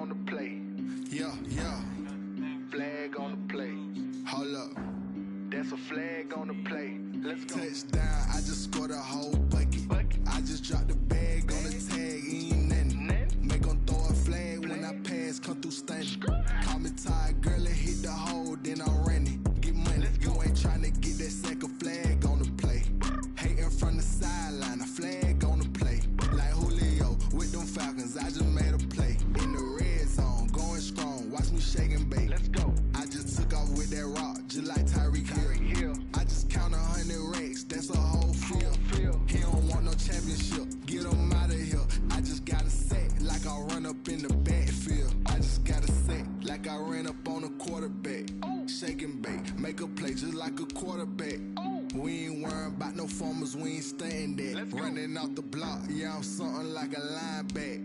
on the play. Yeah. Flag on the play. Hold up. That's a flag on the play. Let's go. Touchdown, I just scored a whole bucket. I just dropped the bag on the tag, ain't nothing. Make 'em throw a flag when I pass, come through stunning. Call me tired, girl, it hit the hole, then I'm running. Get money, you ain't tryna get that second flag on the play. Hating from the sideline, a flag on the play. Like Julio with them Falcons, I just made a play. In the red zone, going strong, watch me shake and bake. Let's go. I just took off with that rock, just like Tyreek Hill. I just count 100 racks, that's a whole field. He don't want no championship, get him out of here. I just got a set like I run up in the backfield. I just got a set like I ran up on a quarterback. Shake and bake, make a play just like a quarterback. We ain't worrying about no formers, we ain't staying there. Running off the block, yeah, I'm something like a lineback.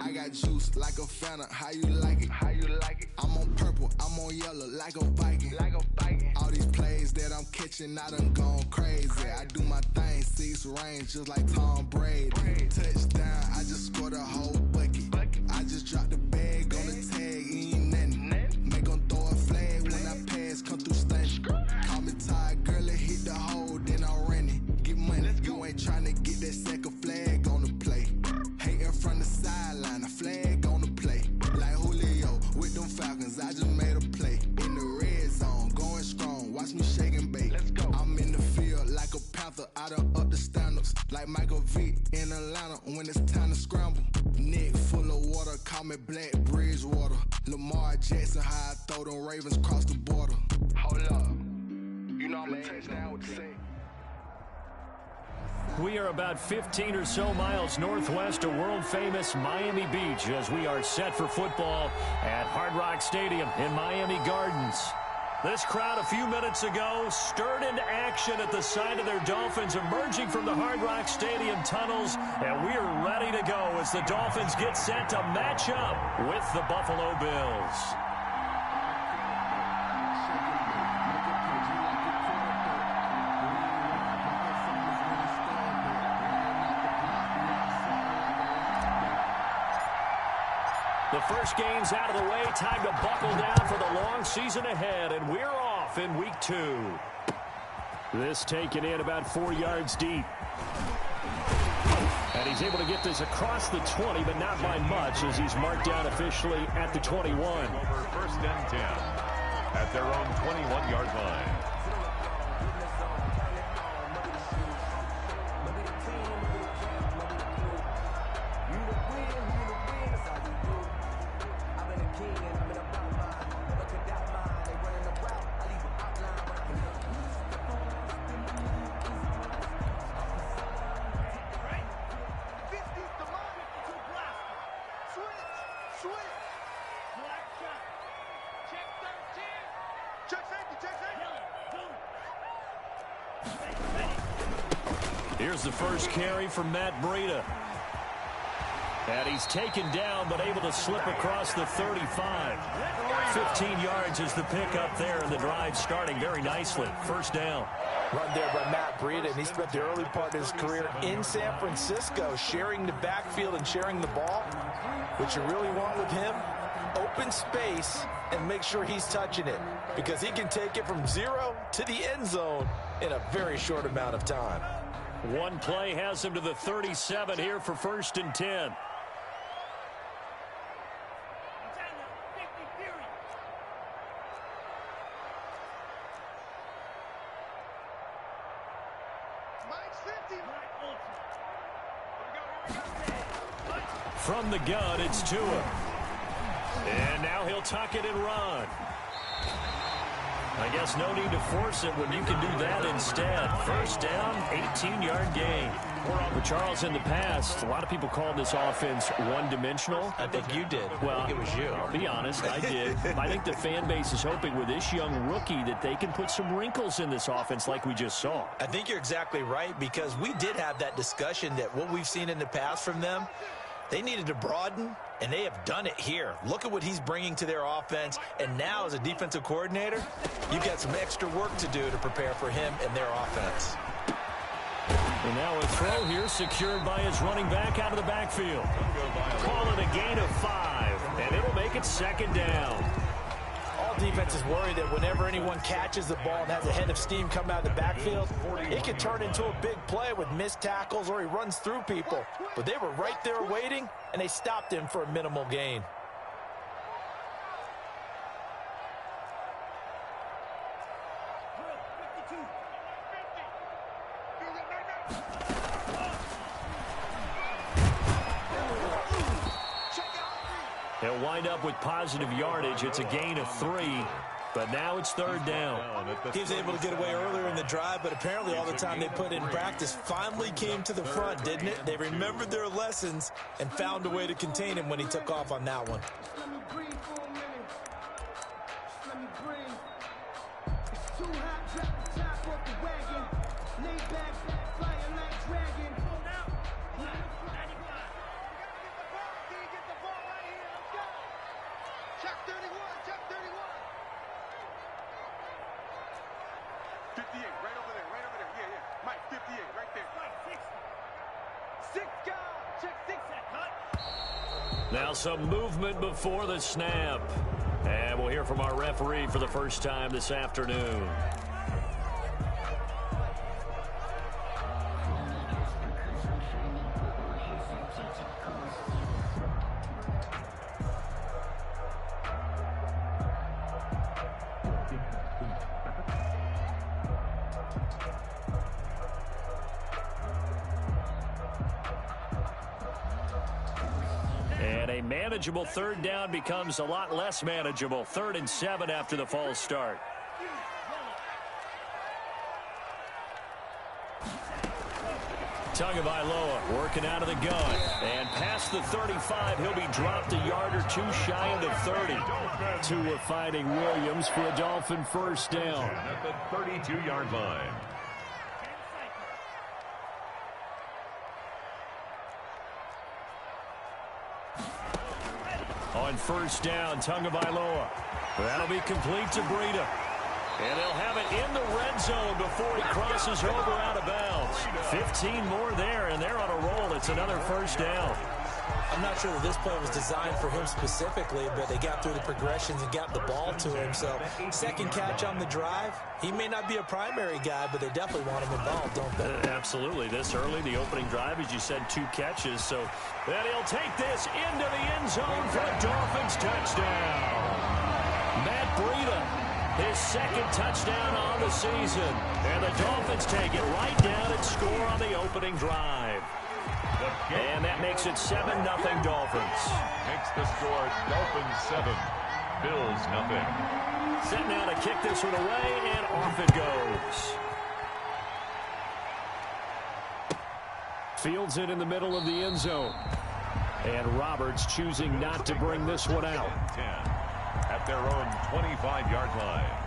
I got juice like a Fanta, how you like it? I'm on purple, I'm on yellow like a Viking. All these plays that I'm catching, I done gone crazy. I do my thing, 6 range just like Tom Brady. Touchdown, I just scored a whole bucket. I just dropped the bag on the tag, ain't nothing. Make 'em throw a flag when I pass, come through stunning. Call me tired, girl, it hit the hole, then I'm running. Get money, you ain't tryna get that second flag on the play. Hating from the sideline, a flag on the play. Like Julio with them Falcons, I just made a play. In the red zone, going strong, watch me shake and bake. I'm in the field like a panther, I done up the standards. Like Michael Vick in Atlanta when it's time to scramble. Neck full of water, call me Black Bridgewater. Lamar Jackson, how I throw them Ravens cross the border. Hold up. You know I'm a touchdown with the say. We are about 15 or so miles northwest of world-famous Miami Beach as we are set for football at Hard Rock Stadium in Miami Gardens. This crowd a few minutes ago stirred into action at the sight of their Dolphins emerging from the Hard Rock Stadium tunnels, and we are ready to go as the Dolphins get set to match up with the Buffalo Bills. The first game's out of the way. Time to buckle down for the long season ahead, and we're off in week 2. This taken in about 4 yards deep. And he's able to get this across the 20, but not by much as he's marked down officially at the 21. Over first and 10 at their own 21-yard line. Here's the first carry for Matt Breida. And he's taken down, but able to slip across the 35. 15 yards is the pickup there, and the drive starting very nicely. First down. Run there by Matt Breida, and he spent the early part of his career in San Francisco, sharing the backfield and sharing the ball. What you really want with him, open space and make sure he's touching it, because he can take it from 0 to the end zone in a very short amount of time. One play has him to the 37 here for first and 10. From the gun, it's Tua. And now he'll tuck it and run. I guess no need to force it when you can do that instead. First down, 18-yard gain. But Charles, in the past, a lot of people called this offense one-dimensional. I think you did. Well, I think it was you. I'll be honest, I did. I think the fan base is hoping with this young rookie that they can put some wrinkles in this offense like we just saw. I think you're exactly right, because we did have that discussion that what we've seen in the past from them, they needed to broaden, and they have done it here. Look at what he's bringing to their offense, and now as a defensive coordinator, you've got some extra work to do to prepare for him and their offense. And now a throw here secured by his running back out of the backfield. Call it a gain of 5, and it'll make make it second down. All defenses worry that whenever anyone catches the ball and has a head of steam coming out of the backfield, it can turn into a big play with missed tackles or he runs through people. But they were right there waiting, and they stopped him for a minimal gain. They'll wind up with positive yardage. It's a gain of 3, but now it's third down. He was able to get away earlier in the drive, but apparently all the time they put in practice finally came to the front, didn't it? They remembered their lessons and found a way to contain him when he took off on that one. Now some movement before the snap. And we'll hear from our referee for the first time this afternoon. Manageable third down becomes a lot less manageable. 3rd and 7 after the false start. Tagovailoa working out of the gun. And past the 35, he'll be dropped a yard or 2 shy of the 30. Tua finding Williams for a Dolphin first down. At the 32-yard line. On first down, Tagovailoa. That'll be complete to Breida. And they'll have it in the red zone before he crosses over out of bounds. 15 more there, and they're on a roll. It's another first down. I'm not sure that this play was designed for him specifically, but they got through the progressions and got the ball to him. So, second catch on the drive. He may not be a primary guy, but they definitely want him involved, don't they? Absolutely. This early, the opening drive, as you said, 2 catches. So, then he'll take this into the end zone for a Dolphins touchdown. Matt Breida, his 2nd touchdown on the season. And the Dolphins take it right down and score on the opening drive. And that makes it 7-0 Dolphins. Makes the score Dolphins 7, Bills 0. Set now to kick this one away, and off it goes. Fields it in the middle of the end zone. And Roberts choosing not to bring this one out. 10 at their own 25-yard line.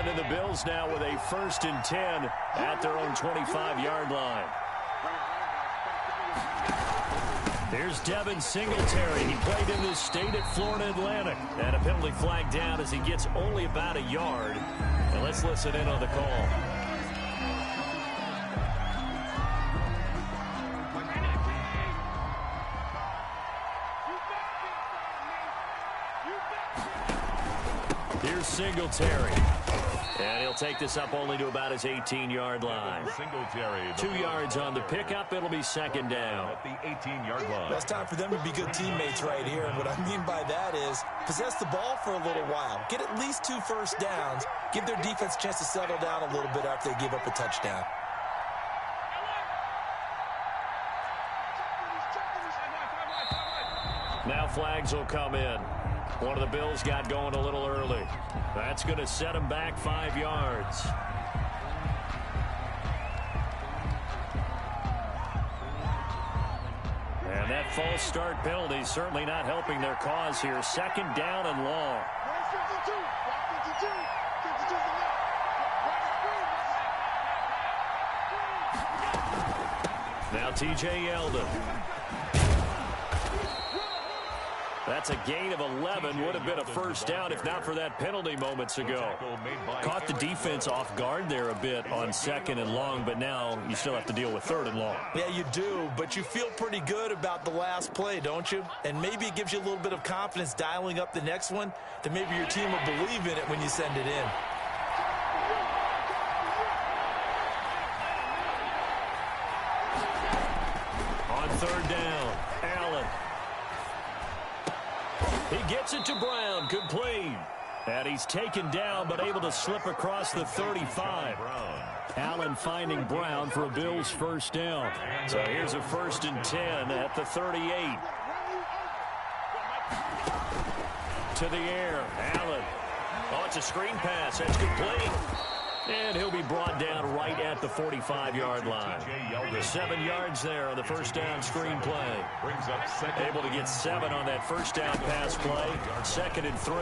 And the Bills now with a 1st and 10 at their own 25-yard line. There's Devin Singletary. He played in this state at Florida Atlantic. And a penalty flag down as he gets only about a yard. And let's listen in on the call. Here's Singletary. And he'll take this up only to about his 18-yard line. Singletary. 2 yards on the pickup. It'll be 2nd down. At the 18-yard line. Well, it's time for them to be good teammates right here. And what I mean by that is possess the ball for a little while. Get at least 2 first downs. Give their defense a chance to settle down a little bit after they give up a touchdown. Now flags will come in. One of the Bills got going a little early. That's going to set him back 5 yards. And that false start penalty certainly not helping their cause here. 2nd down and long. Now T.J. Yeldon. That's a gain of 11. Would have been a first down if not for that penalty moments ago. Caught the defense off guard there a bit on second and long, but now you still have to deal with third and long. Yeah, you do, but you feel pretty good about the last play, don't you? And maybe it gives you a little bit of confidence dialing up the next one, that maybe your team will believe in it when you send it in. On third down, Allen. He gets it to Brown, complete. And he's taken down, but able to slip across the 35. Allen finding Brown for a Bills first down. So here's a 1st and 10 at the 38. To the air, Allen. Oh, it's a screen pass. That's complete. And he'll be brought down right at the 45-yard line. 7 yards there on the first down screen play. Able to get 7 on that first down pass play. 2nd and 3.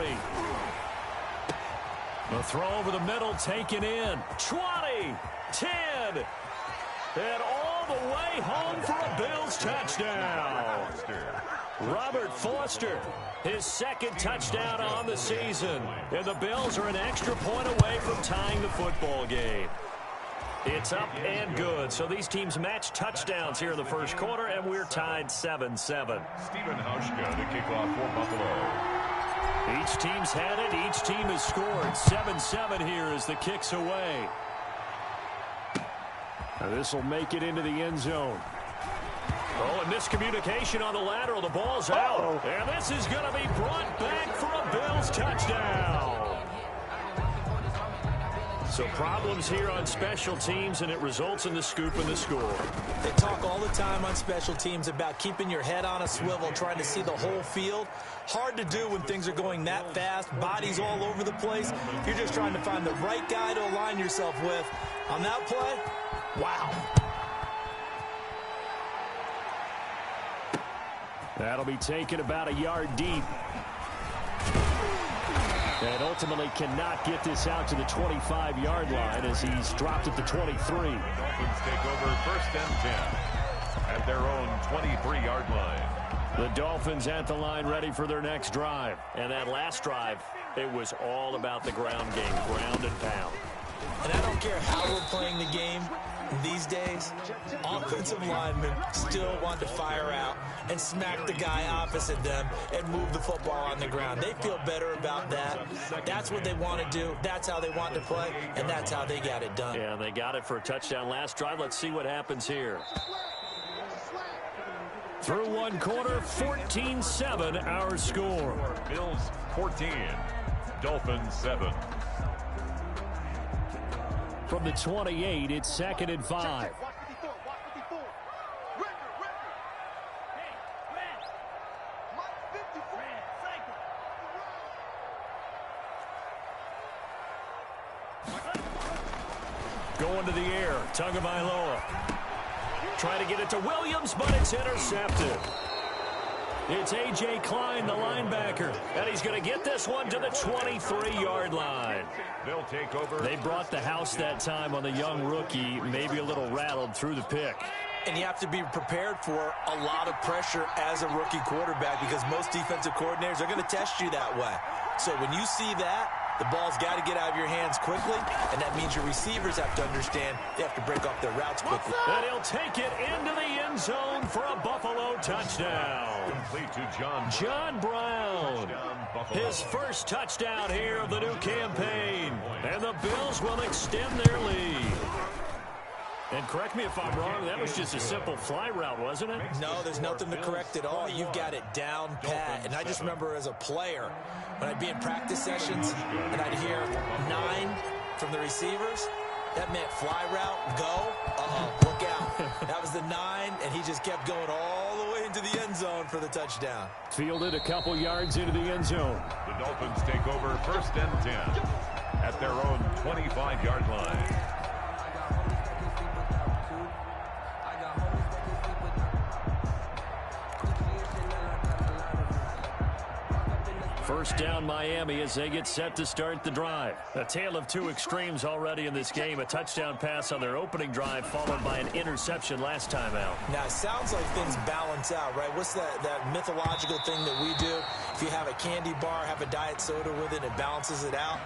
The throw over the middle taken in. 20, 10, and all the way home for a Bills touchdown. Robert Foster, his 2nd touchdown on the season. And the Bills are an extra point away from tying the football game. It's up and good. So these teams match touchdowns here in the first quarter, and we're tied 7-7. Stephen Hauschka to kick off for Buffalo. Each team's had it. Each team has scored. 7-7 here as the kick's away. This will make it into the end zone. Oh, a miscommunication on the lateral. The ball's out. And this is going to be brought back for a Bills touchdown. So problems here on special teams, and it results in the scoop and the score. They talk all the time on special teams about keeping your head on a swivel, trying to see the whole field. Hard to do when things are going that fast, bodies all over the place. You're just trying to find the right guy to align yourself with. On that play, wow. That'll be taken about a yard deep. And ultimately cannot get this out to the 25-yard line as he's dropped at the 23. Dolphins take over 1st and 10 at their own 23-yard line. The Dolphins at the line ready for their next drive. And that last drive, it was all about the ground game, ground and pound. And I don't care how we're playing the game these days, offensive linemen still want to fire out and smack the guy opposite them and move the football on the ground. They feel better about that. That's what they want to do. That's how they want to play, and that's how they got it done. Yeah, they got it for a touchdown last drive. Let's see what happens here. Through one quarter, 14-7 our score. Bills 14, Dolphins 7. From the 28, it's 2nd and 5. Going to the air, Tagovailoa. Trying to get it to Williams, but it's intercepted. It's A.J. Klein, the linebacker, and he's going to get this one to the 23-yard line. They'll take over. They brought the house that time on the young rookie, maybe a little rattled through the pick. And you have to be prepared for a lot of pressure as a rookie quarterback because most defensive coordinators are going to test you that way. So when you see that, the ball's got to get out of your hands quickly, and that means your receivers have to understand they have to break off their routes quickly. And he'll take it into the end zone for a Buffalo touchdown. Complete to John Brown. His first touchdown here of the new campaign. And the Bills will extend their lead. And correct me if I'm wrong, that was just a simple fly route, wasn't it? No, there's nothing to correct at all. You've got it down pat. And I just remember as a player, when I'd be in practice sessions and I'd hear 9 from the receivers, that meant fly route, go, look out. That was the 9, and he just kept going all the way into the end zone for the touchdown. Fielded a couple yards into the end zone. The Dolphins take over 1st and 10 at their own 25-yard line. First down Miami as they get set to start the drive. A tale of two extremes already in this game. A touchdown pass on their opening drive followed by an interception last time out. Now, it sounds like things balance out, right? What's that mythological thing that we do? If you have a candy bar, have a diet soda with it, it balances it out.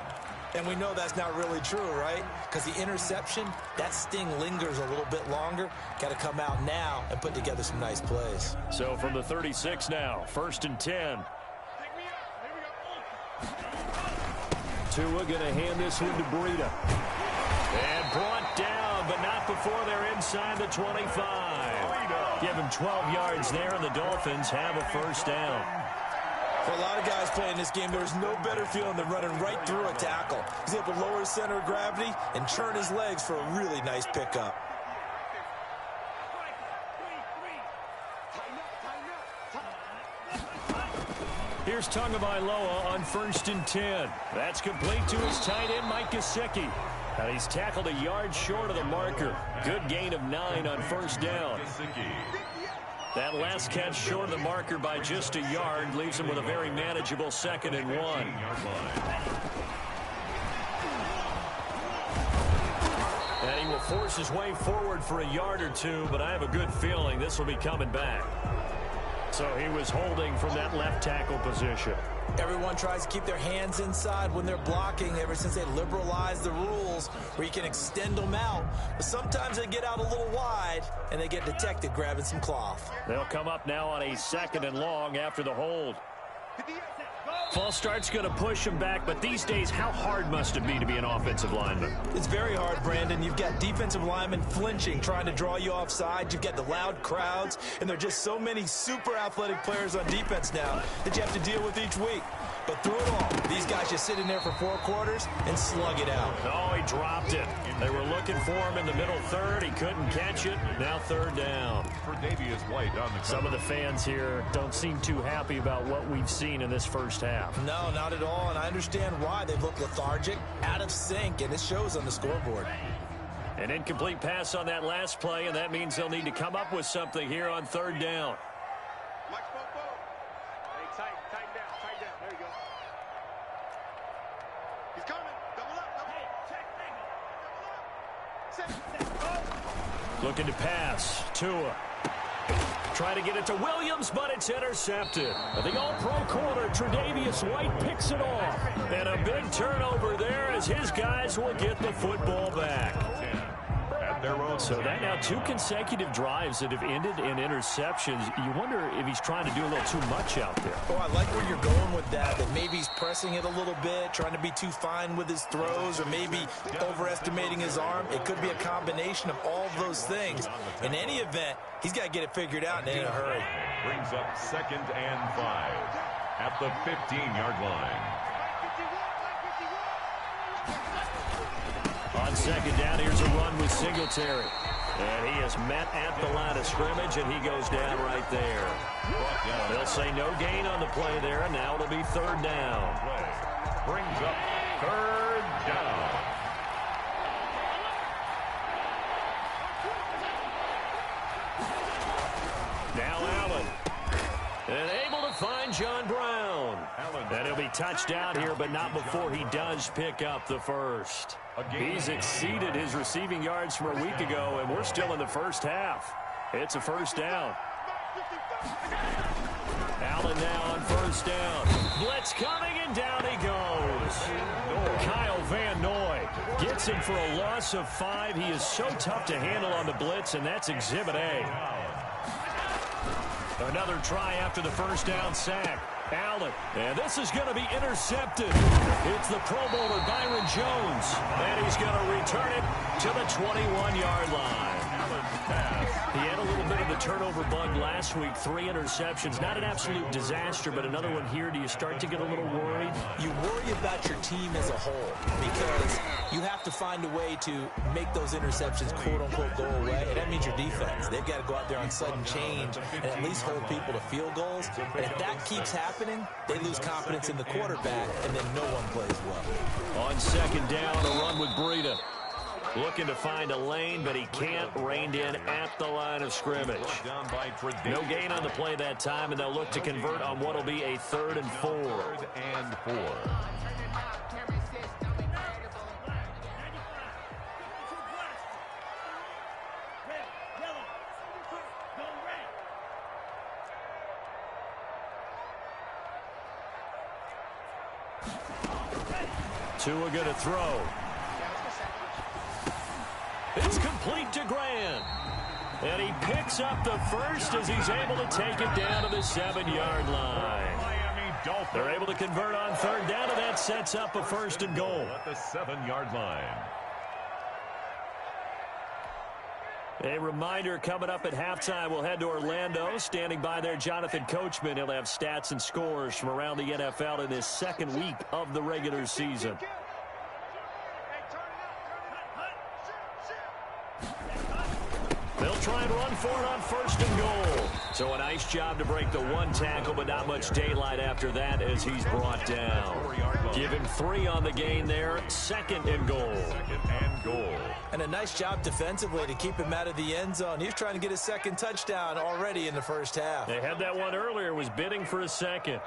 And we know that's not really true, right? Because the interception, that sting lingers a little bit longer. Got to come out now and put together some nice plays. So from the 36 now, 1st and 10. Tua going to hand this one to Breida. And brought down, but not before they're inside the 25. Give him 12 yards there, and the Dolphins have a first down. For a lot of guys playing this game, there's no better feeling than running right through a tackle. He's able to lower his center of gravity and turn his legs for a really nice pickup. Here's Tagovailoa on 1st and 10. That's complete to his tight end, Mike Gesicki. And he's tackled a yard short of the marker. Good gain of 9 on 1st down. That last catch short of the marker by just a yard leaves him with a very manageable 2nd and 1. And he will force his way forward for a yard or two, but I have a good feeling this will be coming back. So he was holding from that left tackle position. Everyone tries to keep their hands inside when they're blocking ever since they liberalized the rules where you can extend them out. But sometimes they get out a little wide and they get detected grabbing some cloth. They'll come up now on a 2nd and long after the hold. False start's going to push him back, but these days, how hard must it be to be an offensive lineman? It's very hard, Brandon. You've got defensive linemen flinching, trying to draw you offside. You've got the loud crowds, and there are just so many super athletic players on defense now that you have to deal with each week. But through it all, these guys just sit in there for 4 quarters and slug it out. Oh, he dropped it. They were looking for him in the middle third. He couldn't catch it. Now 3rd down. Some of the fans here don't seem too happy about what we've seen in this first half. No, not at all, and I understand why. They've looked lethargic, out of sync, and it shows on the scoreboard. An incomplete pass on that last play, and that means they'll need to come up with something here on 3rd down. Looking to pass. Tua. Trying to get it to Williams, but it's intercepted. The all-pro corner, Tre'Davious White, picks it off. And a big turnover there as his guys will get the football back. So that now 2 consecutive drives that have ended in interceptions. You wonder if he's trying to do a little too much out there. Oh, I like where you're going with that maybe he's pressing it a little bit, trying to be too fine with his throws, or maybe overestimating his arm. It could be a combination of all of those things. In any event, he's got to get it figured out and in a hurry. Brings up 2nd and 5 at the 15-yard line. On 2nd down, here's a run with Singletary. And he is met at the line of scrimmage, and he goes down right there. They'll say no gain on the play there, and now it'll be 3rd down. Brings up 3rd down. Now Allen. And able to find John Brown. And he'll be touched out here, but not before he does pick up the first. He's exceeded his receiving yards from a week ago, and we're still in the first half. It's a first down. Allen now on 1st down. Blitz coming, and down he goes. Kyle Van Noy gets him for a loss of 5. He is so tough to handle on the blitz, and that's Exhibit A. Another try after the first down sack. Allen, and this is going to be intercepted. It's the Pro Bowler Byron Jones, and he's going to return it to the 21-yard line. He had a little bit of the turnover bug last week, 3 interceptions. Not an absolute disaster, but another one here. Do you start to get a little worried? You worry about your team as a whole because you have to find a way to make those interceptions, quote-unquote, go away, and that means your defense. They've got to go out there on sudden change and at least hold people to field goals. And if that keeps happening, they lose confidence in the quarterback, and then no one plays well. On 2nd down, a run with Breida. Looking to find a lane, but he can't. Reined in at the line of scrimmage. No gain on the play that time, and they'll look to convert on what will be a 3rd and 4. 3rd and 4. Tua going to throw. It's complete to Grant. And he picks up the first as he's able to take it down to the 7-yard line. They're able to convert on 3rd down, and that sets up a 1st and goal. At the 7-yard line. A reminder, coming up at halftime, we'll head to Orlando. Standing by there, Jonathan Coachman. He'll have stats and scores from around the NFL in his 2nd week of the regular season. They'll try and run for it on 1st and goal. So a nice job to break the 1 tackle, but not much daylight after that as he's brought down. Give him 3 on the gain there. 2nd and goal. 2nd and goal. And a nice job defensively to keep him out of the end zone. He was trying to get his 2nd touchdown already in the 1st half. They had that one earlier, was bidding for a 2nd.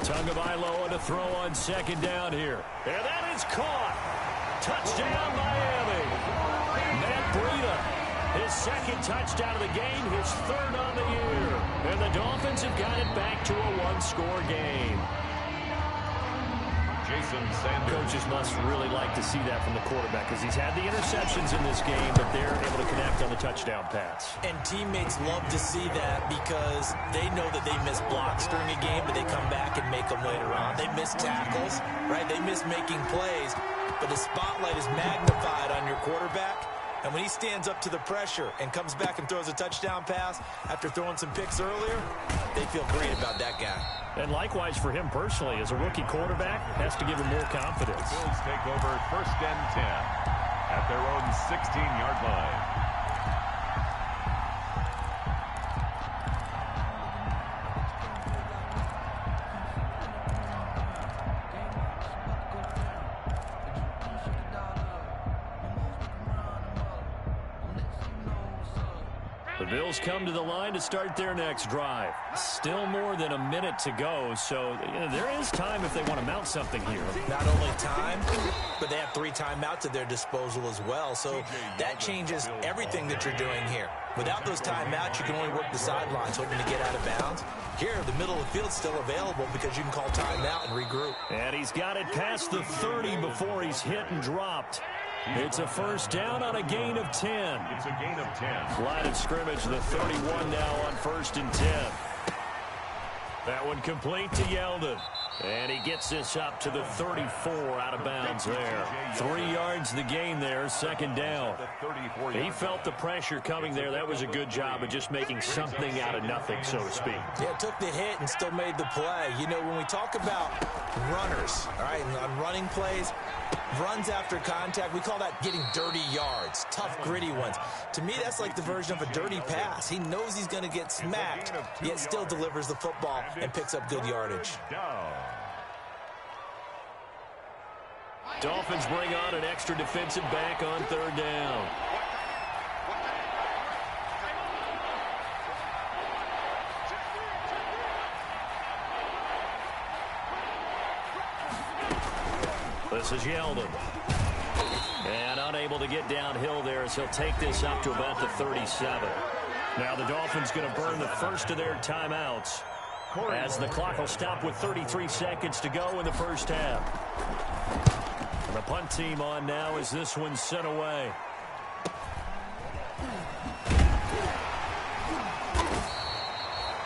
Tagovailoa to throw on 2nd down here. And that is caught. Touchdown, Miami. Matt Breida, his 2nd touchdown of the game, his 3rd on the year. And the Dolphins have got it back to a 1-score game. Jason Sanders. Coaches must really like to see that from the quarterback because he's had the interceptions in this game, but they're able to connect on the touchdown pass. And teammates love to see that because they know that they miss blocks during a game, but they come back and make them later on. They miss tackles, right? They miss making plays, but the spotlight is magnified on your quarterback. And when he stands up to the pressure and comes back and throws a touchdown pass after throwing some picks earlier, they feel great about that guy. And likewise for him personally, as a rookie quarterback, has to give him more confidence. The Bills take over 1st and 10 at their own 16-yard line. The Bills come to the line to start their next drive. Still more than a minute to go, so there is time if they want to mount something here. Not only time, but they have 3 timeouts at their disposal as well, so that changes everything that you're doing here. Without those timeouts, you can only work the sidelines, hoping to get out of bounds. Here, the middle of the field's still available because you can call timeout and regroup. And he's got it past the 30 before he's hit and dropped. It's a 1st down on a gain of 10. It's a gain of 10. Line of scrimmage, the 31 now on 1st and 10. That one complete to Yeldon. And he gets this up to the 34 out of bounds there. 3 yards the gain there, 2nd down. He felt the pressure coming there. That was a good job of just making something out of nothing, so to speak. Yeah, took the hit and still made the play. You know, when we talk about runners, all right, and on running plays, runs after contact, we call that getting dirty yards, tough, gritty ones. To me, that's like the version of a dirty pass. He knows he's going to get smacked, yet still delivers the football and picks up good yardage. Dolphins bring on an extra defensive back on 3rd down. This is Yeldon. And unable to get downhill there as he'll take this up to about the 37. Now the Dolphins going to burn the 1st of their timeouts as the clock will stop with 33 seconds to go in the 1st half. And the punt team on now as this one's sent away.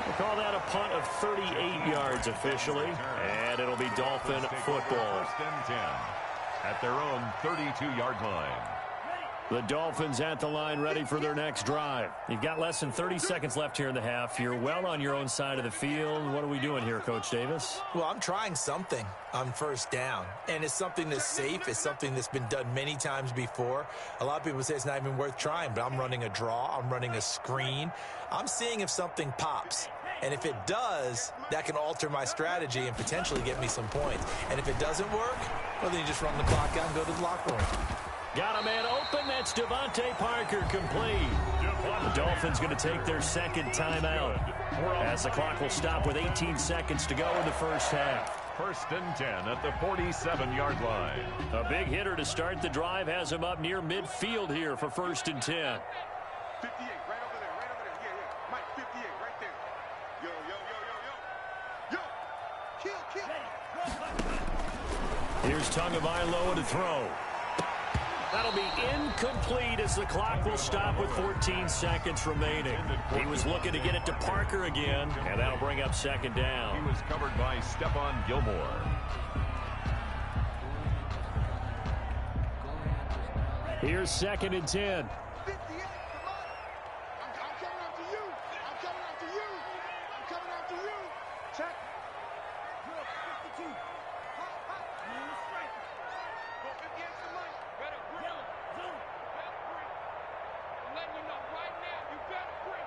We'll call that a punt of 38 yards officially, and it'll be Dolphin football. 1st and 10 at their own 32-yard line. The Dolphins at the line ready for their next drive. You've got less than 30 seconds left here in the half. You're well on your own side of the field. What are we doing here, Coach Davis? Well, I'm trying something on first down, and it's something that's safe. It's something that's been done many times before. A lot of people say it's not even worth trying, but I'm running a draw. I'm running a screen. I'm seeing if something pops. And if it does, that can alter my strategy and potentially get me some points. And if it doesn't work, well, then you just run the clock out and go to the locker room. Got a man open. That's Devontae Parker complete. The Dolphins going to take their second timeout as the clock will stop with 18 seconds to go in the first half. First and 10 at the 47-yard line. A big hitter to start the drive has him up near midfield here for first and 10. 58, right over there, right over there. Yeah. Mike, 58, right there. Yo. Kill. Here's Tagovailoa to throw. That'll be incomplete as the clock will stop with 14 seconds remaining. He was looking to get it to Parker again, and that'll bring up second down. He was covered by Stephon Gilmore. Here's second and 10. 58, come on. I'm coming after you. I'm coming after you. I'm coming after you. Check. 52. Go 58 some money. Better bring. Better bring. I'm letting you know right now, you better bring.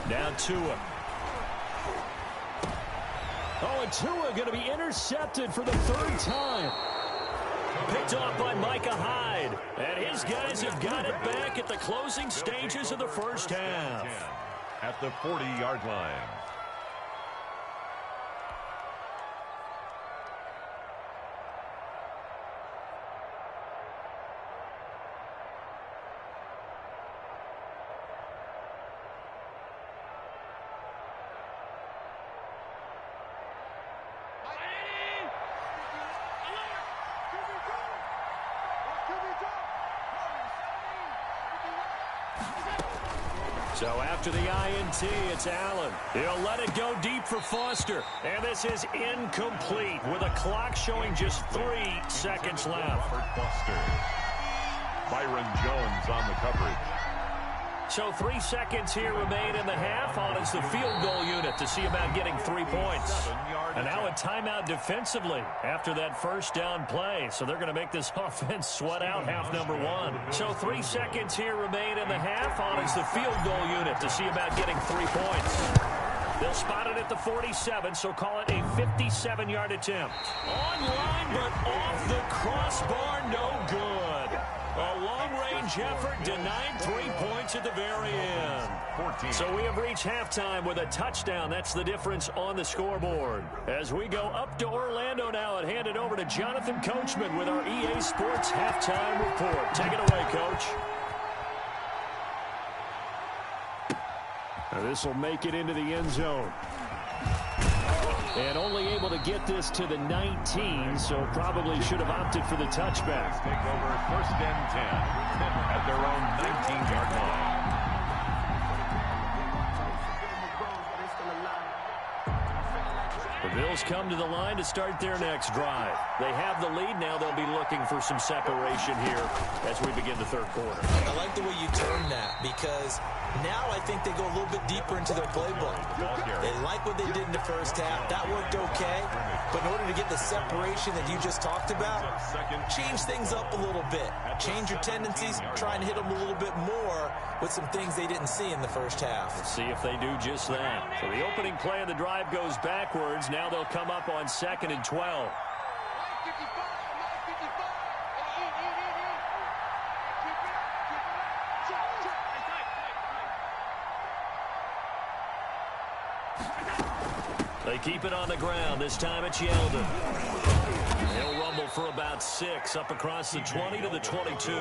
Now Tua. Oh, and Tua going to be intercepted for the third time. Picked off by Micah Hyde. And his guys have got it back at the closing stages of the first half. At the 40-yard line. So after the INT, it's Allen. He'll let it go deep for Foster. And this is incomplete with a clock showing just 3 seconds left. For Foster. Byron Jones on the coverage. So 3 seconds here remain in the half. On is the field goal unit to see about getting 3 points. And now a timeout defensively after that first down play. So they're going to make this offense sweat out half number 1. So 3 seconds here remain in the half. On is the field goal unit to see about getting 3 points. They'll spot it at the 47, so call it a 57-yard attempt. Online, but off the crossbar, no good. A long-range effort denied 3 points at the very end. 14. So we have reached halftime with a touchdown. That's the difference on the scoreboard. As we go up to Orlando now and hand it over to Jonathan Coachman with our EA Sports halftime report. Take it away, Coach. Now this will make it into the end zone. And only able to get this to the 19, so probably should have opted for the touchback. Take over first and 10 at their own 19-yard line. The Bills come to the line to start their next drive. They have the lead. Now they'll be looking for some separation here as we begin the third quarter. I like the way you term that because now I think they go a little bit deeper into their playbook. They like what they did in the first half. That worked okay. But in order to get the separation that you just talked about, change things up a little bit. Change your tendencies. Try and hit them a little bit more with some things they didn't see in the first half. Let's see if they do just that. So the opening play of the drive goes backwards. Now they'll come up on 2nd and 12. They keep it on the ground. This time it's Yeldon. He'll rumble for about 6 up across the 20 to the 22.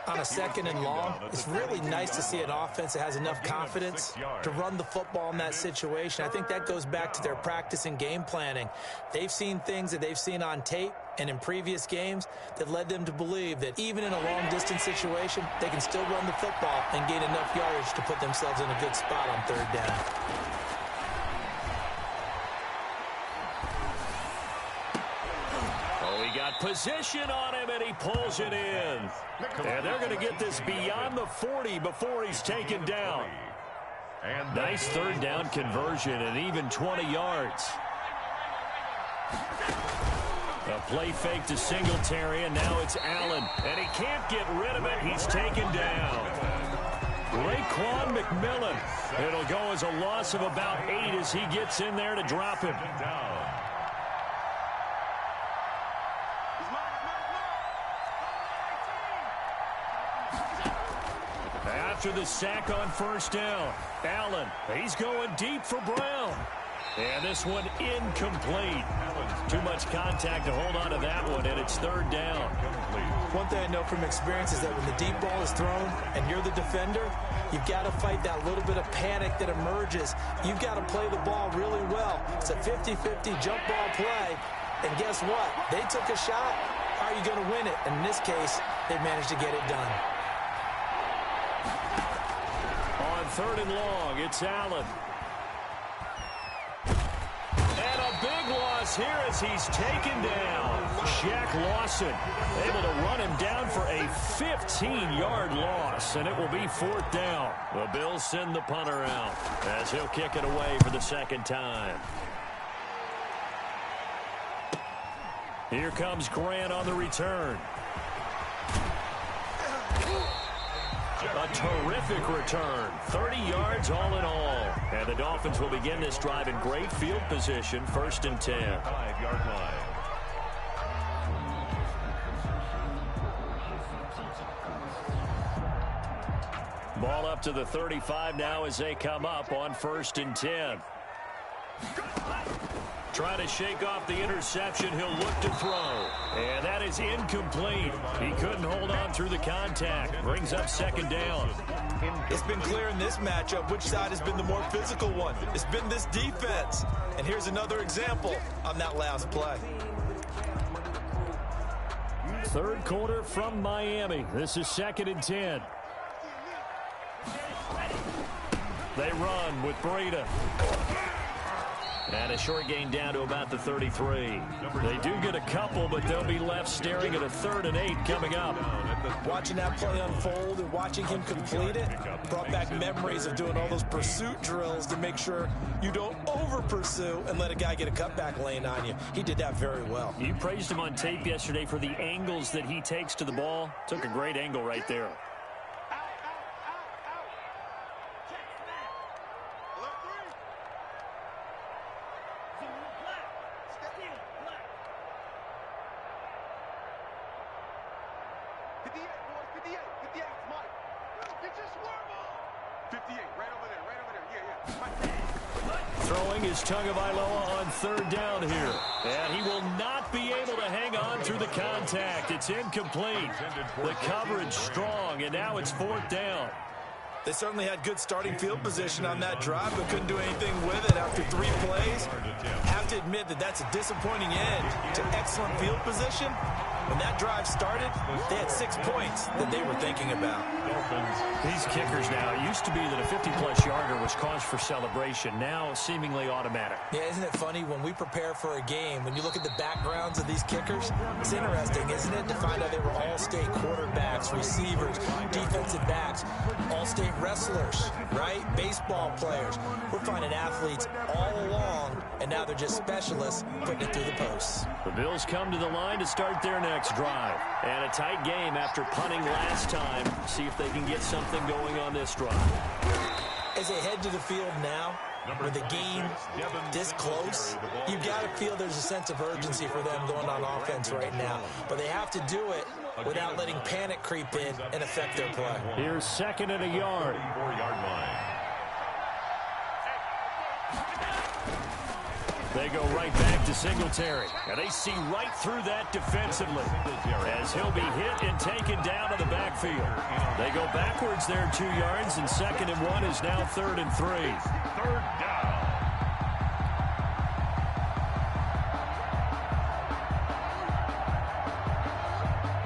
On a 2nd and long, it's really nice to see an offense that has enough confidence to run the football in that situation. I think that goes back to their practice and game planning. They've seen things that they've seen on tape and in previous games that led them to believe that even in a long-distance situation, they can still run the football and gain enough yardage to put themselves in a good spot on 3rd down. Got position on him, and he pulls it in. And they're going to get this beyond the 40 before he's taken down. Nice third down conversion and even 20 yards. A play fake to Singletary, and now it's Allen. And he can't get rid of it. He's taken down. Raekwon McMillan. It'll go as a loss of about 8 as he gets in there to drop him. After the sack on first down, Allen, he's going deep for Brown. And this one incomplete. Too much contact to hold on to that one, and it's third down. One thing I know from experience is that when the deep ball is thrown and you're the defender, you've got to fight that little bit of panic that emerges. You've got to play the ball really well. It's a 50-50 jump ball play, and guess what? They took a shot. How are you going to win it? And in this case, they managed to get it done. On third and long, it's Allen. And a big loss here as he's taken down. Shaq Lawson able to run him down for a 15-yard loss, and it will be fourth down. The Bills send the punter out as he'll kick it away for the second time. Here comes Grant on the return. A terrific return. 30 yards all in all. And the Dolphins will begin this drive in great field position. First and 10. 5-yard line. Ball up to the 35 now as they come up on first and 10. Trying to shake off the interception. He'll look to throw. And that is incomplete. He couldn't hold on through the contact. Brings up second down. It's been clear in this matchup which side has been the more physical one. It's been this defense. And here's another example on that last play. Third quarter from Miami. This is second and 10. They run with Breida. And a short gain down to about the 33. They do get a couple, but they'll be left staring at a 3rd and 8 coming up. Watching that play unfold and watching him complete it brought back memories of doing all those pursuit drills to make sure you don't over-pursue and let a guy get a cutback lane on you. He did that very well. You praised him on tape yesterday for the angles that he takes to the ball. Took a great angle right there. Throwing is Tagovailoa on third down here. And he will not be able to hang on through the contact. It's incomplete. The coverage strong, and now it's fourth down. They certainly had good starting field position on that drive, but couldn't do anything with it after 3 plays. Have to admit that that's a disappointing end to excellent field position. When that drive started, they had 6 points that they were thinking about. These kickers now, it used to be that a 50-plus yarder was cause for celebration. Now, seemingly automatic. Yeah, isn't it funny when we prepare for a game, when you look at the backgrounds of these kickers, it's interesting, isn't it, to find out they were all-state quarterbacks, receivers, defensive backs, all-state wrestlers, right? Baseball players. We're finding athletes all along, and now they're just specialists putting it through the posts. The Bills come to the line to start their next drive. And a tight game after punting last time. See if they can get something going on this drive. As they head to the field now, with the game this close, you've got to feel there's a sense of urgency for them going on offense right now. But they have to do it without letting panic creep in and affect their play. Here's second and a yard. 4-yard line. They go right back to Singletary. And they see right through that defensively as he'll be hit and taken down to the backfield. They go backwards there 2 yards, and second and 1 is now 3rd and 3. Third down.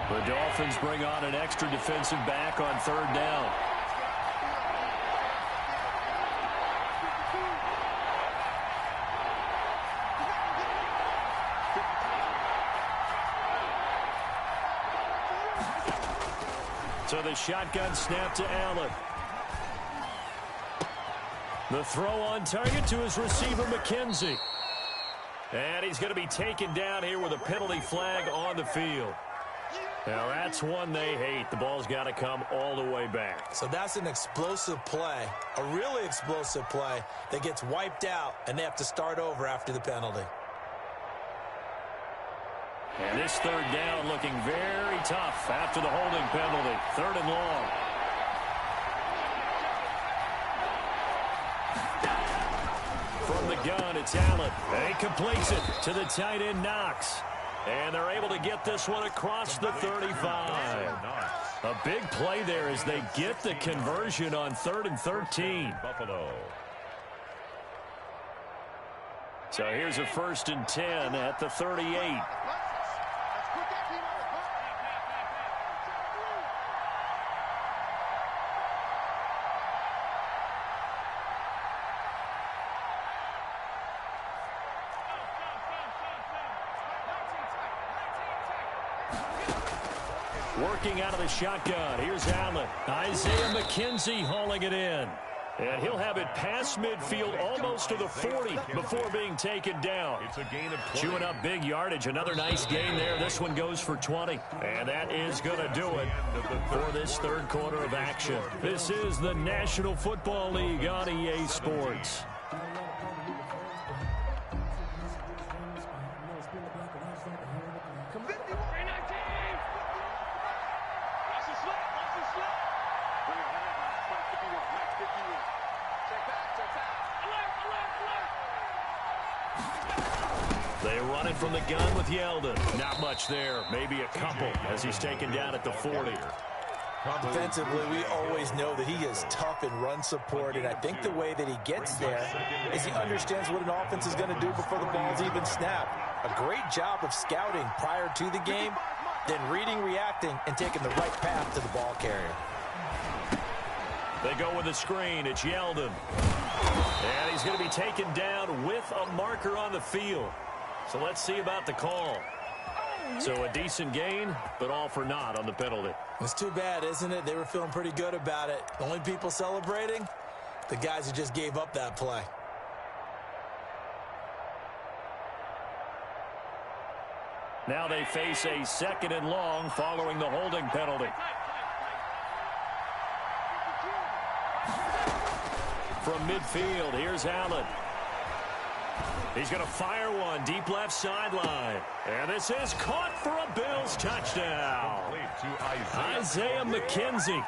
The Dolphins bring on an extra defensive back on 3rd down. So the shotgun snap to Allen. The throw on target to his receiver, McKenzie. And he's going to be taken down here with a penalty flag on the field. Now, that's one they hate. The ball's got to come all the way back. So that's an explosive play, a really explosive play that gets wiped out, and they have to start over after the penalty. And this third down looking very tough after the holding penalty. 3rd and long. From the gun, it's Allen. And he completes it to the tight end, Knox. And they're able to get this one across the 35. A big play there as they get the conversion on 3rd and 13. Buffalo. So here's a 1st and 10 at the 38. Working out of the shotgun. Here's Allen. Isaiah McKenzie hauling it in. And he'll have it past midfield almost to the 40 before being taken down. It's a gain of 20. Chewing up big yardage. Another nice gain there. This one goes for 20. And that is going to do it for this 3rd quarter of action. This is the National Football League on EA Sports. They run it from the gun with Yeldon. Not much there. Maybe a couple as he's taken down at the 40. Defensively, we always know that he is tough in run support, and I think the way that he gets there is he understands what an offense is going to do before the ball's even snapped. A great job of scouting prior to the game, then reading, reacting, and taking the right path to the ball carrier. They go with a screen. It's Yeldon. And he's going to be taken down with a marker on the field. So let's see about the call. So a decent gain, but all for naught on the penalty. It's too bad, isn't it? They were feeling pretty good about it. The only people celebrating, the guys who just gave up that play. Now they face a 2nd and long following the holding penalty. From midfield, here's Allen. He's going to fire one deep left sideline. And this is caught for a Bills touchdown. Isaiah McKenzie,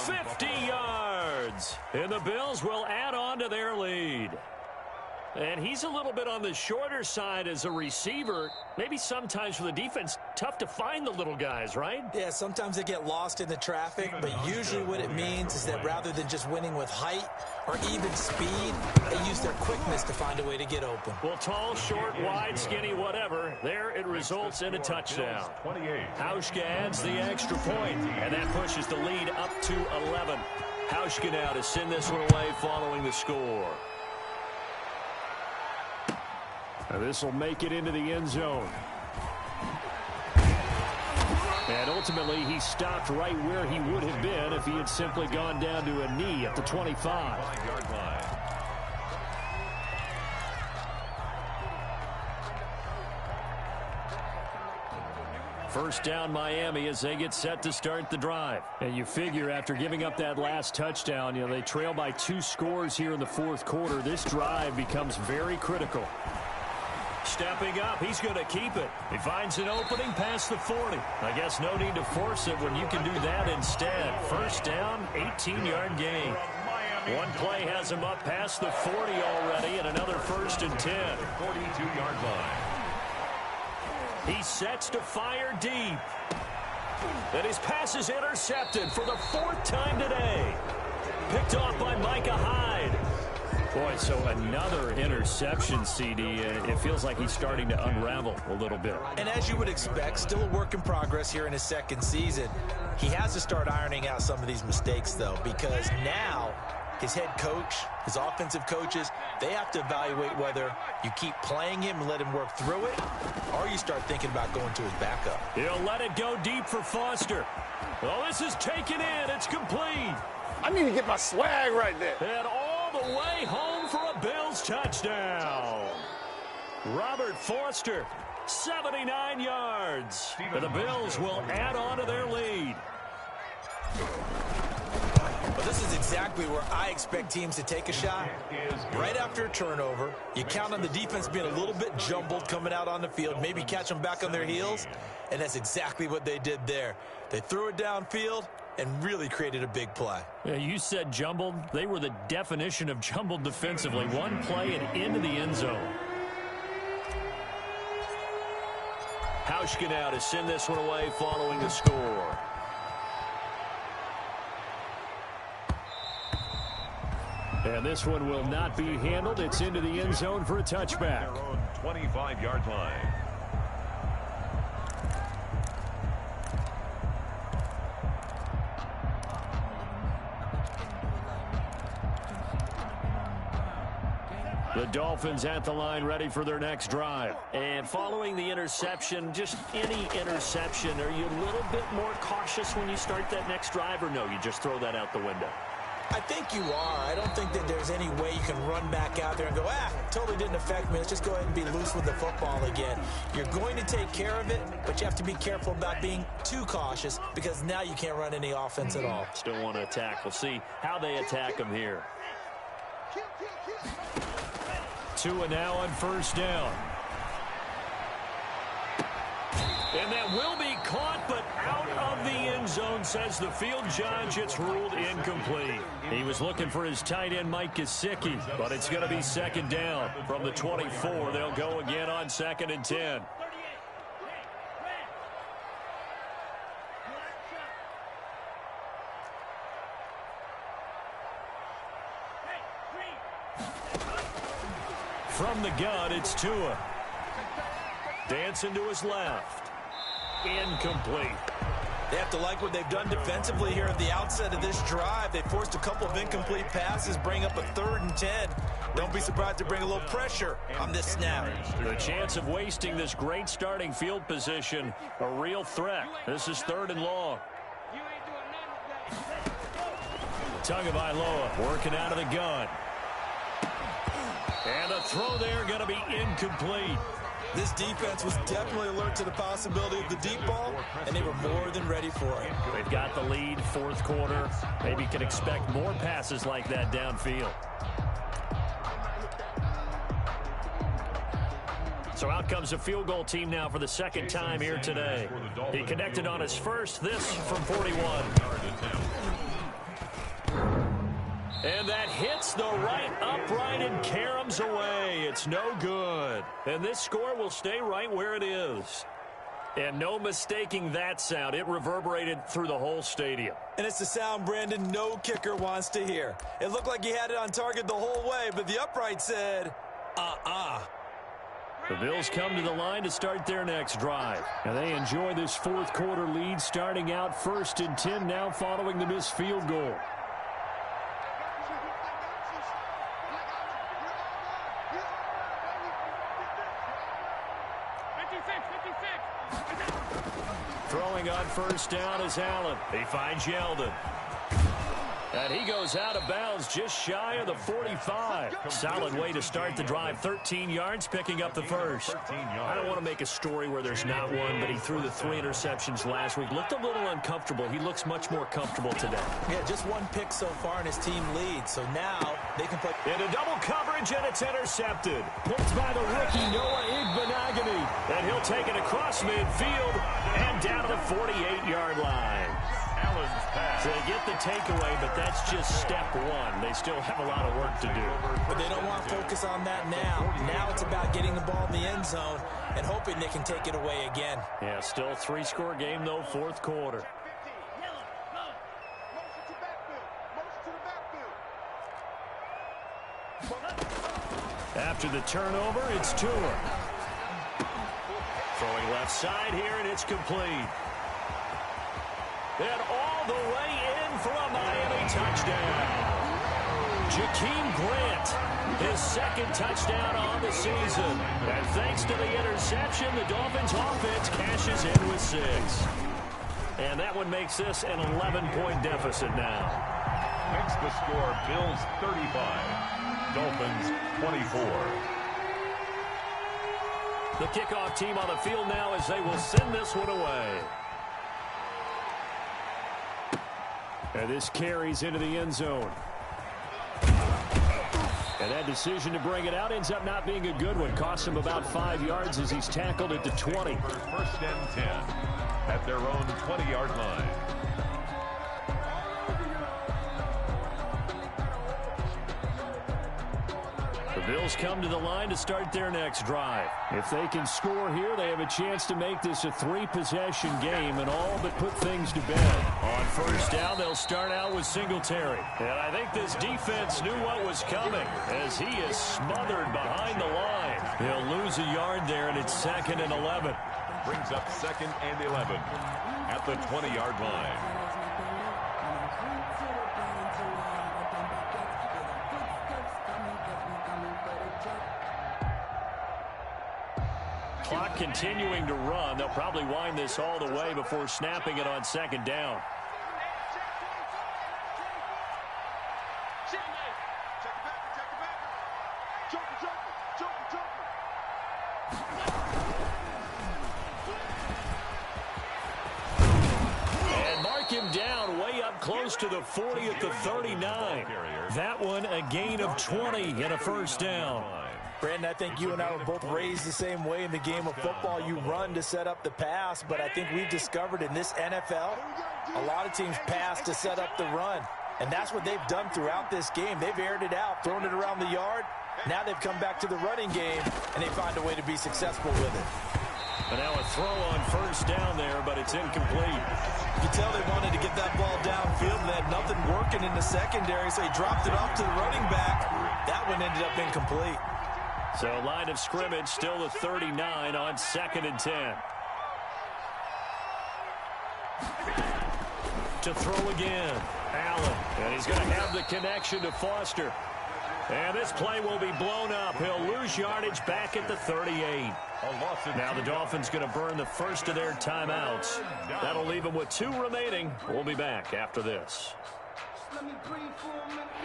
50 yards. And the Bills will add on to their lead. And he's a little bit on the shorter side as a receiver. Maybe sometimes for the defense, tough to find the little guys, right? Yeah, sometimes they get lost in the traffic, but usually what it means is that rather than just winning with height or even speed, they use their quickness to find a way to get open. Well, tall, short, wide, skinny, whatever, there it results in a touchdown. Hauschka adds the extra point, and that pushes the lead up to 11. Hauschka now to send this one away following the score. This will make it into the end zone. And ultimately, he stopped right where he would have been if he had simply gone down to a knee at the 25. 5-yard line. First down Miami as they get set to start the drive. And you figure after giving up that last touchdown, they trail by 2 scores here in the 4th quarter. This drive becomes very critical. Stepping up, he's going to keep it. He finds an opening past the 40. I guess no need to force it when you can do that instead. First down, 18-yard gain. One play has him up past the 40 already, and another 1st and 10. 42-yard line. He sets to fire deep. And his pass is intercepted for the 4th time today. Picked off by Micah Hyde. Boy, so another interception, CD. It feels like he's starting to unravel a little bit. And as you would expect, still a work in progress here in his 2nd season. He has to start ironing out some of these mistakes, though, because now his head coach, his offensive coaches, they have to evaluate whether you keep playing him and let him work through it, or you start thinking about going to his backup. He'll let it go deep for Foster. Well, this is taken in. It's complete. I need to get my swag right there. And all the way home for a Bills touchdown. Robert Foster, 79 yards. And the Bills will add on to their lead. Well, this is exactly where I expect teams to take a shot. Right after a turnover, you count on the defense being a little bit jumbled coming out on the field, maybe catch them back on their heels, and that's exactly what they did there. They threw it downfield and really created a big play. Yeah, you said jumbled. They were the definition of jumbled defensively. One play and into the end zone. Hauschka now to send this one away following the score. And this one will not be handled. It's into the end zone for a touchback. 25-yard line. The Dolphins at the line ready for their next drive. And following the interception, just any interception, are you a little bit more cautious when you start that next drive, or no, you just throw that out the window? I think you are. I don't think that there's any way you can run back out there and go, totally didn't affect me. Let's just go ahead and be loose with the football again. You're going to take care of it, but you have to be careful about being too cautious because now you can't run any offense at all. Still want to attack. We'll see how they attack them here. Tua now on first down. And that will be caught, but out of the end zone, says the field judge. It's ruled incomplete. He was looking for his tight end, Mike Gesicki, but it's going to be second down from the 24. They'll go again on 2nd and 10. From the gun, it's Tua. Dancing to his left. Incomplete. They have to like what they've done defensively here at the outset of this drive. They forced a couple of incomplete passes, bring up a 3rd and 10. Don't be surprised to bring a little pressure on this snap. The chance of wasting this great starting field position, a real threat. This is 3rd and long. Tagovailoa working out of the gun. And the throw there going to be incomplete. This defense was definitely alert to the possibility of the deep ball, and they were more than ready for it. They've got the lead, 4th quarter. Maybe can expect more passes like that downfield. So out comes the field goal team now for the 2nd time here today. He connected on his first, this from 41. And that hits the right upright and caroms away. It's no good. And this score will stay right where it is. And no mistaking that sound. It reverberated through the whole stadium. And it's the sound, Brandon, no kicker wants to hear. It looked like he had it on target the whole way, but the upright said, The Bills come to the line to start their next drive. And they enjoy this 4th quarter lead, starting out 1st and 10 now following the missed field goal. Throwing on first down is Allen. He finds Yeldon. And he goes out of bounds just shy of the 45. Solid way to start the drive. 13 yards, picking up the first. I don't want to make a story where there's not one, but he threw the 3 interceptions last week. Looked a little uncomfortable. He looks much more comfortable today. Yeah, just 1 pick so far, and his team leads. So now they can play. Into double coverage, and it's intercepted. Picked by the rookie, Noah Igbenogany. And he'll take it across midfield and down to the 48-yard line. So they get the takeaway, but that's just step 1. They still have a lot of work to do. But they don't want to focus on that now. Now it's about getting the ball in the end zone and hoping they can take it away again. Yeah, still a 3-score game, though, 4th quarter. After the turnover, it's Tua. Throwing left side here, and it's complete. And all the way in for a Miami touchdown. Jakeem Grant, his second touchdown on the season. And thanks to the interception, the Dolphins offense cashes in with 6. And that one makes this an 11-point deficit now. Makes the score Bills 35, Dolphins 24. The kickoff team on the field now as they will send this one away. And this carries into the end zone. And that decision to bring it out ends up not being a good one. Costs him about 5 yards as he's tackled at the 20. First and 10 at their own 20-yard line. The Bills come to the line to start their next drive. If they can score here, they have a chance to make this a 3-possession game and all but put things to bed. On first down, they'll start out with Singletary. And I think this defense knew what was coming as he is smothered behind the line. He'll lose a yard there, and it's 2nd and 11. Brings up 2nd and 11 at the 20-yard line. Clock continuing to run. They'll probably wind this all the way before snapping it on 2nd down. And mark him down way up close to the 40 at the 39. That one a gain of 20 and a first down. Brandon, I think you and I were both raised the same way in the game of football. You run to set up the pass, but I think we've discovered in this NFL, a lot of teams pass to set up the run. And that's what they've done throughout this game. They've aired it out, thrown it around the yard. Now they've come back to the running game, and they find a way to be successful with it. And now a throw on first down there, but it's incomplete. You can tell they wanted to get that ball downfield. They had nothing working in the secondary, so he dropped it off to the running back. That one ended up incomplete. So line of scrimmage still the 39 on 2nd and 10. To throw again, Allen. And he's going to have the connection to Foster. And this play will be blown up. He'll lose yardage back at the 38. Now the Dolphins going to burn the first of their timeouts. That'll leave them with 2 remaining. We'll be back after this.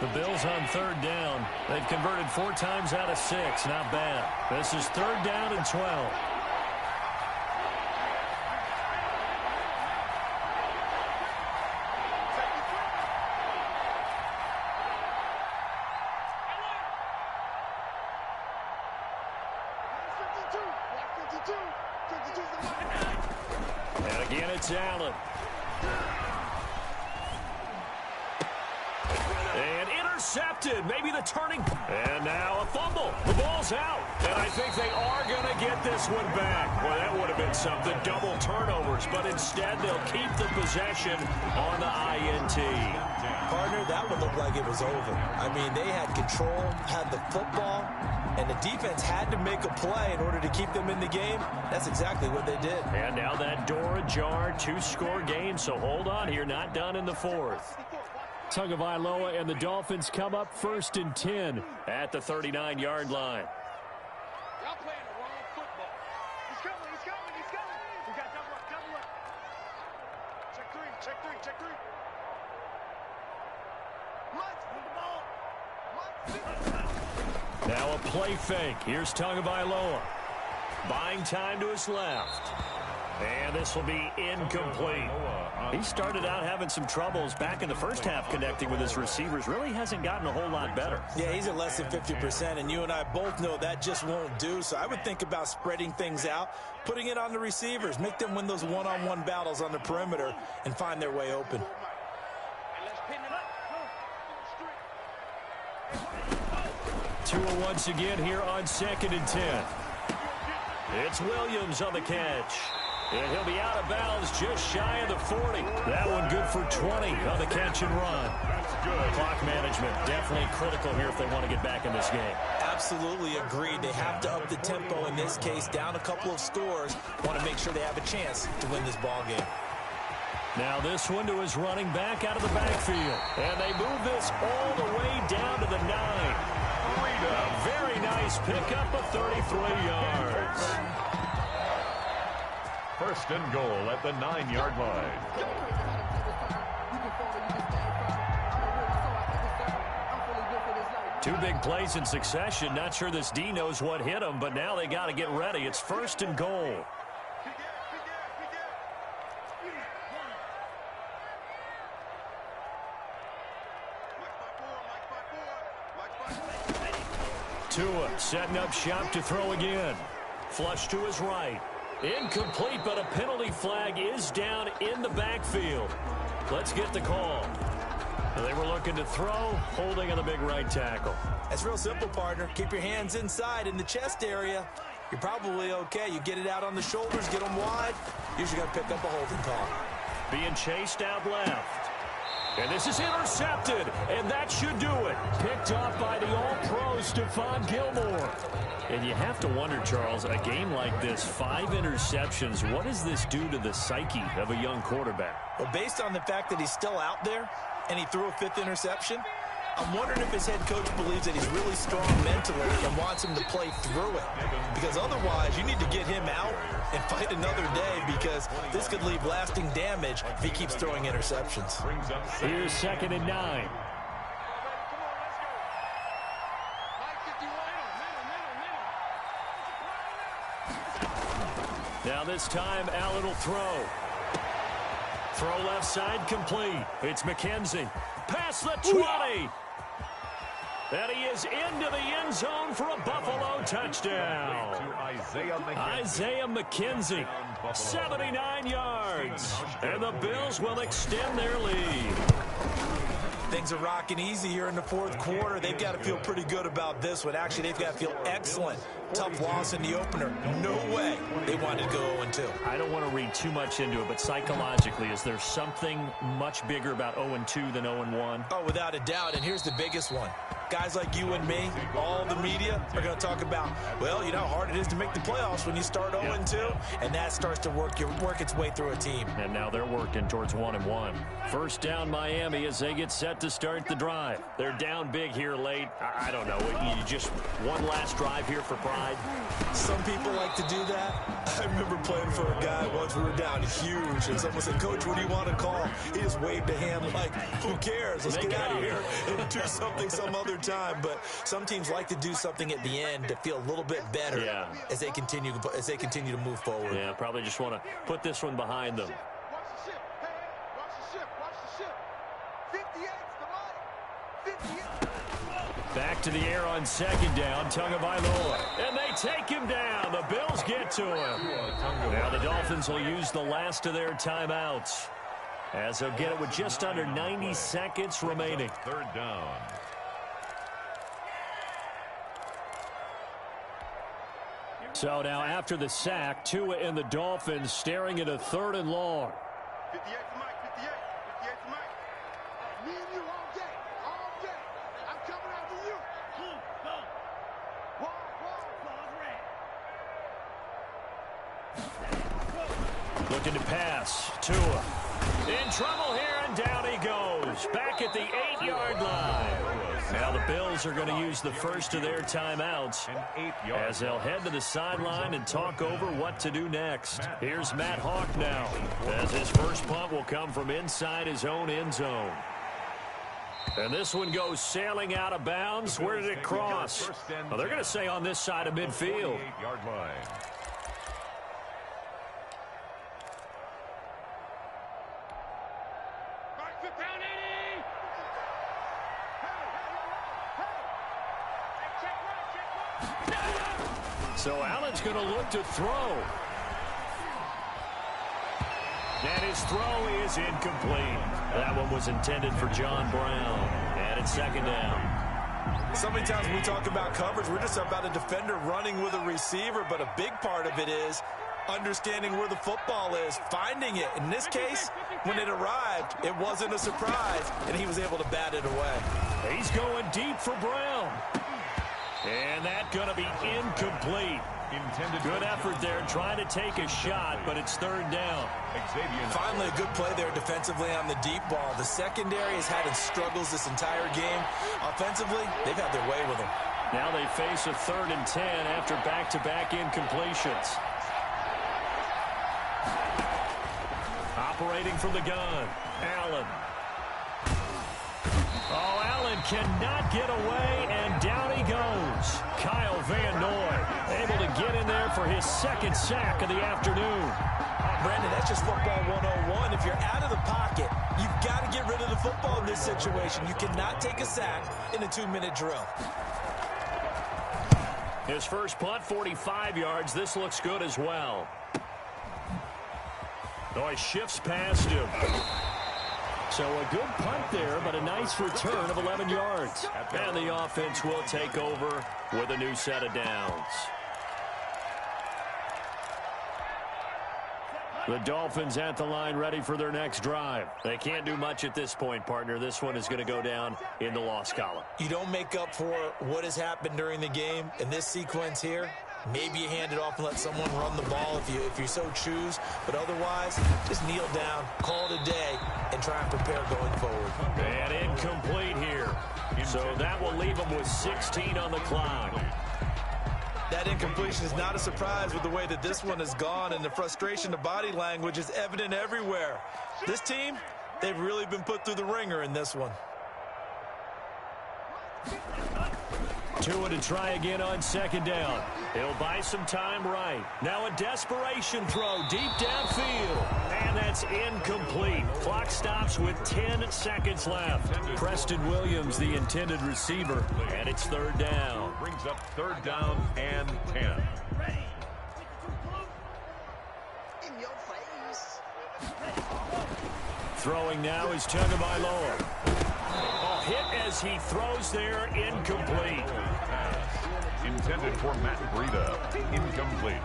The Bills on 3rd down. They've converted 4 times out of 6. Not bad. This is 3rd down and 12. And again, it's Allen. And intercepted. Maybe the turning. And now a fumble. The ball's out. And I think they are going to get this one back. Well, that would have been something. Double turnovers. But instead, they'll keep the possession on the INT. Partner, that would look like it was over. I mean, they had control, had the football, and the defense had to make a play in order to keep them in the game. That's exactly what they did. And now that door ajar, 2-score game. So hold on here. Not done in the 4th. Tagovailoa and the Dolphins come up 1st and 10 at the 39-yard line. Y'all playing the wrong football. He's coming, he's coming, he's coming. We got double up, double up. Check 3, check 3, check 3. Now a play fake. Here's Tagovailoa. Buying time to his left. And this will be incomplete. He started out having some troubles back in the first half connecting with his receivers. Really hasn't gotten a whole lot better. Yeah, he's at less than 50%, and you and I both know that just won't do. So I would think about spreading things out, putting it on the receivers, make them win those one-on-one battles on the perimeter, and find their way open. Tua once again here on 2nd and 10. It's Williams on the catch. And he'll be out of bounds just shy of the 40. That one good for 20 on the catch and run. That's good. Clock management definitely critical here if they want to get back in this game. Absolutely agreed. They have to up the tempo in this case, down a couple of scores. Want to make sure they have a chance to win this ball game. Now this one to his running back out of the backfield. And they move this all the way down to the 9. A very nice pickup of 33 yards. First and goal at the 9-yard line. Two big plays in succession. Not sure this D knows what hit him, but now they got to get ready. It's first and goal. Tua setting up shop to throw again. Flush to his right. Incomplete, but a penalty flag is down in the backfield. Let's get the call. They were looking to throw, holding on the big right tackle. That's real simple, partner. Keep your hands inside in the chest area. You're probably okay. You get it out on the shoulders, get them wide. Usually got to pick up a holding call. Being chased out left. And this is intercepted, and that should do it. Picked up by the All-Pro Stephon Gilmore. And you have to wonder, Charles, a game like this, 5 interceptions, what does this do to the psyche of a young quarterback? Well, based on the fact that he's still out there and he threw a 5th interception, I'm wondering if his head coach believes that he's really strong mentally and wants him to play through it. Because otherwise, you need to get him out and fight another day, because this could leave lasting damage if he keeps throwing interceptions. Here's 2nd and 9. Now this time, Allen will throw. Throw left side complete. It's McKenzie. Past the 20. And he is into the end zone for a Buffalo touchdown. Isaiah McKenzie, 79 yards. And the Bills will extend their lead. Things are rocking easy here in the 4th quarter. They've got to feel pretty good about this one. Actually, they've got to feel excellent. Tough loss in the opener. No way they wanted to go 0-2. I don't want to read too much into it, but psychologically, is there something much bigger about 0-2 than 0-1? Oh, without a doubt, and here's the biggest one. Guys like you and me, all the media, are going to talk about, well, you know how hard it is to make the playoffs when you start 0-2, and that starts to work its way through a team. And now they're working towards 1-1. First down Miami as they get set to start the drive. They're down big here late. I don't know. You just one last drive here for pride. Some people like to do that. I remember playing for a guy once. We were down huge, and someone said, "Coach, what do you want to call?" He just waved a hand like, who cares? Let's get out of here and do something some other time. But some teams like to do something at the end to feel a little bit better as they continue to move forward. Yeah, probably just want to put this one behind them. Watch the ship. Hey, watch the ship. Watch the ship. 58's the line. 58. Back to the air on 2nd down. Tagovailoa. And they take him down. The Bills get to him. Now the Dolphins will use the last of their timeouts, as they'll get it with just under 90 seconds remaining. 3rd down. So now after the sack, Tua and the Dolphins staring at a 3rd and long. 58 to Mike. 58 to Mike. Me and you all day. All day. I'm coming after you. Looking to pass. Tua in trouble here, and down he goes. Back at the 8-yard line. Now the Bills are going to use the first of their timeouts as they'll head to the sideline and talk over what to do next. Here's Matt Hawk now, as his first punt will come from inside his own end zone. And this one goes sailing out of bounds. Where did it cross? Well, they're going to say on this side of midfield. 8-yard line. So Allen's going to look to throw. And his throw is incomplete. That one was intended for John Brown. And it's 2nd down. So many times when we talk about coverage, we're just about a defender running with a receiver, but a big part of it is understanding where the football is, finding it. In this case, when it arrived, it wasn't a surprise, and he was able to bat it away. He's going deep for Brown. And that's going to be incomplete. Good effort there trying to take a shot, but it's third down. Finally, a good play there defensively on the deep ball. The secondary has had its struggles this entire game. Offensively, they've had their way with them. Now they face a 3rd and 10 after back-to-back incompletions. Operating from the gun, Allen. Oh, Allen cannot get away, and down he goes. Kyle Van Noy able to get in there for his 2nd sack of the afternoon. Brandon, that's just football 101. If you're out of the pocket, you've got to get rid of the football in this situation. You cannot take a sack in a 2-minute drill. His first punt, 45 yards. This looks good as well. Oh, he shifts past him. So a good punt there, but a nice return of 11 yards. And the offense will take over with a new set of downs. The Dolphins at the line ready for their next drive. They can't do much at this point, partner. This one is going to go down in the loss column. You don't make up for what has happened during the game in this sequence here. Maybe you hand it off and let someone run the ball if you so choose. But otherwise, just kneel down, call it a day, and try and prepare going forward. And incomplete here. So that will leave them with 16 on the clock. That incompletion is not a surprise with the way that this one has gone, and the frustration, the body language is evident everywhere. This team, they've really been put through the ringer in this one. Tua to try again on 2nd down. He'll buy some time right. Now a desperation throw deep downfield. And that's incomplete. Clock stops with 10 seconds left. Preston Williams, the intended receiver, and it's 3rd down. Brings up 3rd down and 10. Throwing now is Tagovailoa. Oh, hit as he throws there, incomplete. Intended for Matt Breida. Incomplete.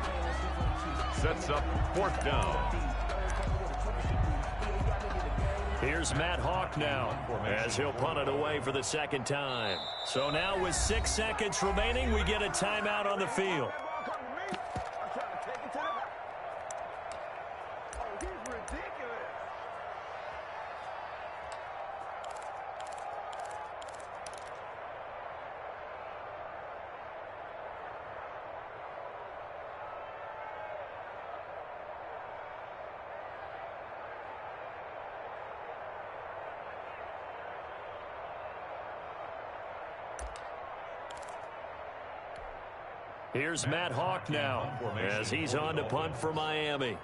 Sets up 4th down. Here's Matt Hawk now as he'll punt it away for the 2nd time. So now with 6 seconds remaining, we get a timeout on the field. Here's Matt Hawk now as he's on to punt for Miami.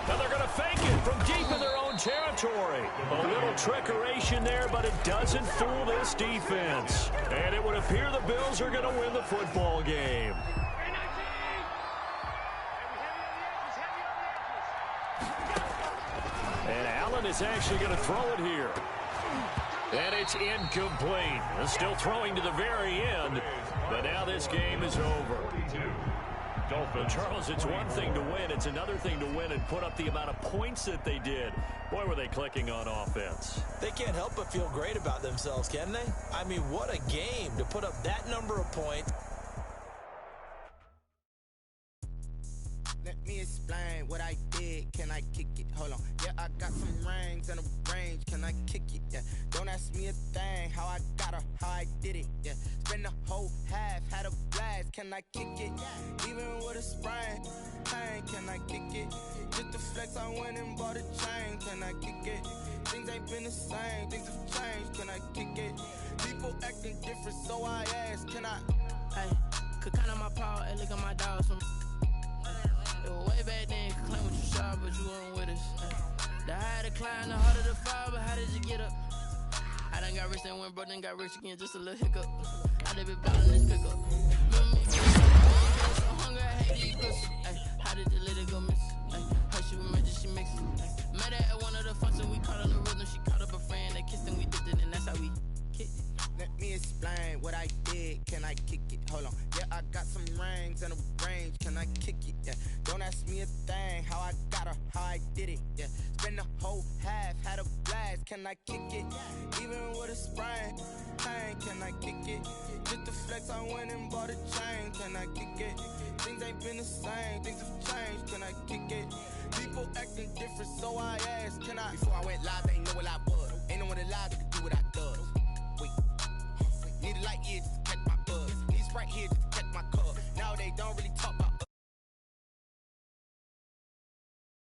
Now they're going to fake it from deep in their own territory. A little trickeration there, but it doesn't fool this defense. And it would appear the Bills are going to win the football game. Is actually going to throw it here. And it's incomplete. Still throwing to the very end, but now this game is over. Dolphins. Charles, it's one thing to win. It's another thing to win and put up the amount of points that they did. Boy, were they clicking on offense. They can't help but feel great about themselves, can they? I mean, what a game to put up that number of points. Let me explain what I did. Can I kick it? Hold on. Yeah, I got some rings and a range. Can I kick it? Yeah. Don't ask me a thing. How I got her, how I did it. Yeah. Spend the whole half, had a blast. Can I kick it? Even with a sprain. Pain, can I kick it? Just the flex, I went and bought a chain. Can I kick it? Things ain't been the same. Things have changed. Can I kick it? People acting different, so I ask. Can I? Hey, could count on my power and look at my dogs from. Way back then, could claim what you saw, but you weren't with us. The higher the climb, the harder the fall, but how did you get up? I done got rich and went broke, then got rich again, just a little hiccup. I done been ballin' this pickup. Remember me, so hungry, I hate these pussy. How did the lady go miss? Her she was magic, she mixed it. Met her at one of the functions, we caught on the rhythm. She caught up a friend, they kissed and we dipped it, and that's how we kicked it. Let me explain what I did. Can I kick it? Hold on. Yeah, I got some rings and a range. Can I kick it? Yeah. Don't ask me a thing. How I got her, how I did it, yeah. Spend the whole half, had a blast, can I kick it? Even with a sprain, pain, can I kick it? Just the flex, I went and bought a chain, can I kick it? Things ain't been the same, things have changed, can I kick it? People acting different, so I asked, can I? Before I went live, they ain't know what I was. Ain't no one alive that could do what I does. Wait, need a light here just to catch my buzz. Need Sprite here just to catch my cup. Now they don't really